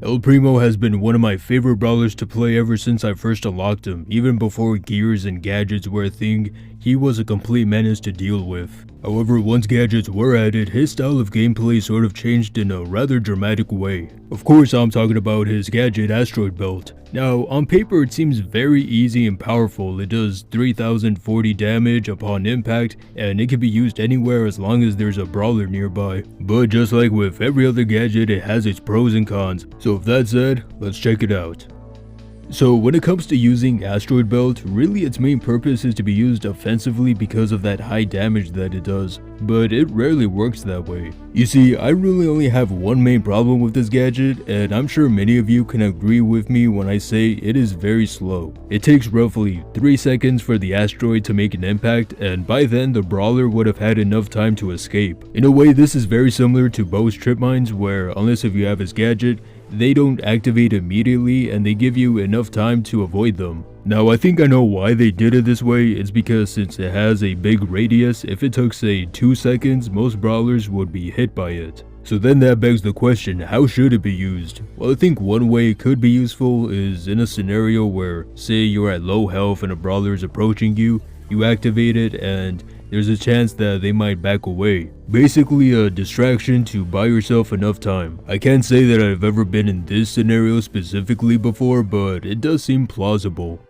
El Primo has been one of my favorite brawlers to play ever since I first unlocked him. Even before gears and gadgets were a thing, he was a complete menace to deal with. However, once gadgets were added, his style of gameplay sort of changed in a rather dramatic way. Of course, I'm talking about his gadget Asteroid Belt. Now, on paper it seems very easy and powerful. It does 3040 damage upon impact, and it can be used anywhere as long as there's a brawler nearby. But just like with every other gadget, it has its pros and cons. So with that said, let's check it out. So when it comes to using Asteroid Belt, really its main purpose is to be used offensively because of that high damage that it does, but it rarely works that way. You see, I really only have one main problem with this gadget, and I'm sure many of you can agree with me when I say it is very slow. It takes roughly 3 seconds for the asteroid to make an impact, and by then the brawler would have had enough time to escape. In a way, this is very similar to Bo's trip mines, where unless if you have his gadget, they don't activate immediately and they give you enough time to avoid them. Now I think I know why they did it this way. It's because since it has a big radius, if it took say 2 seconds, most brawlers would be hit by it. So then that begs the question, how should it be used? Well, I think one way it could be useful is in a scenario where say you're at low health and a brawler is approaching you, you activate it and there's a chance that they might back away. Basically a distraction to buy yourself enough time. I can't say that I've ever been in this scenario specifically before, but it does seem plausible.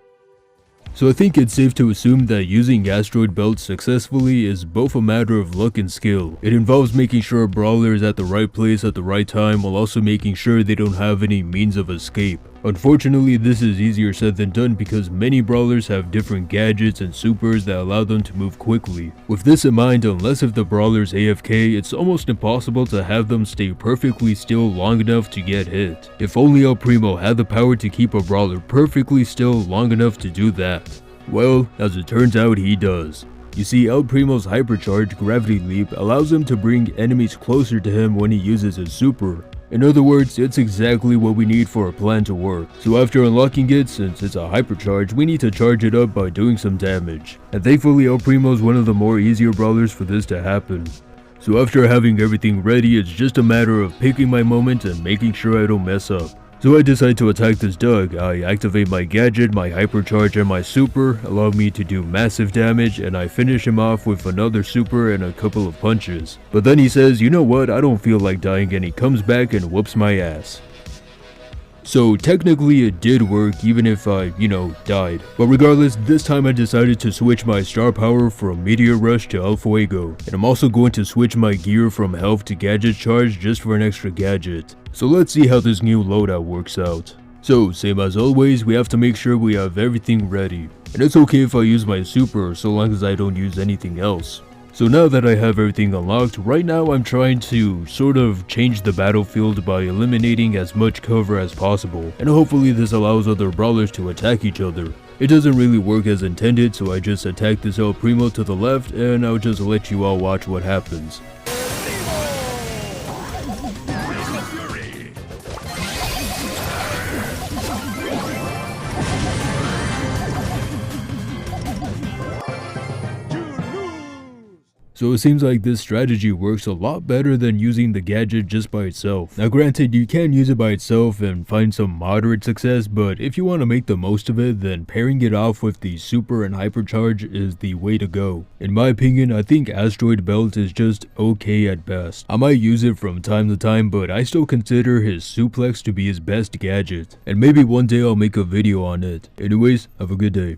So I think it's safe to assume that using Asteroid Belt successfully is both a matter of luck and skill. It involves making sure a brawler is at the right place at the right time while also making sure they don't have any means of escape. Unfortunately, this is easier said than done because many brawlers have different gadgets and supers that allow them to move quickly. With this in mind, unless if the brawler's AFK, it's almost impossible to have them stay perfectly still long enough to get hit. If only El Primo had the power to keep a brawler perfectly still long enough to do that. Well, as it turns out, he does. You see, El Primo's hypercharged gravity leap allows him to bring enemies closer to him when he uses his super. In other words, it's exactly what we need for a plan to work. So after unlocking it, since it's a hypercharge, we need to charge it up by doing some damage. And thankfully El Primo is one of the more easier brawlers for this to happen. So after having everything ready, it's just a matter of picking my moment and making sure I don't mess up. So I decide to attack this Doug. I activate my gadget, my hypercharge and my super, allow me to do massive damage, and I finish him off with another super and a couple of punches. But then he says, you know what, I don't feel like dying, and he comes back and whoops my ass. So technically it did work even if I, died. But regardless, this time I decided to switch my star power from Meteor Rush to El Fuego. And I'm also going to switch my gear from health to gadget charge just for an extra gadget. So let's see how this new loadout works out. So same as always, we have to make sure we have everything ready. And it's okay if I use my super so long as I don't use anything else. So now that I have everything unlocked, right now I'm trying to sort of change the battlefield by eliminating as much cover as possible, and hopefully this allows other brawlers to attack each other. It doesn't really work as intended, so I just attack this El Primo to the left and I'll just let you all watch what happens. So it seems like this strategy works a lot better than using the gadget just by itself. Now granted, you can use it by itself and find some moderate success, but if you want to make the most of it, then pairing it off with the super and hypercharge is the way to go. In my opinion, I think Asteroid Belt is just okay at best. I might use it from time to time, but I still consider his suplex to be his best gadget. And maybe one day I'll make a video on it. Anyways, have a good day.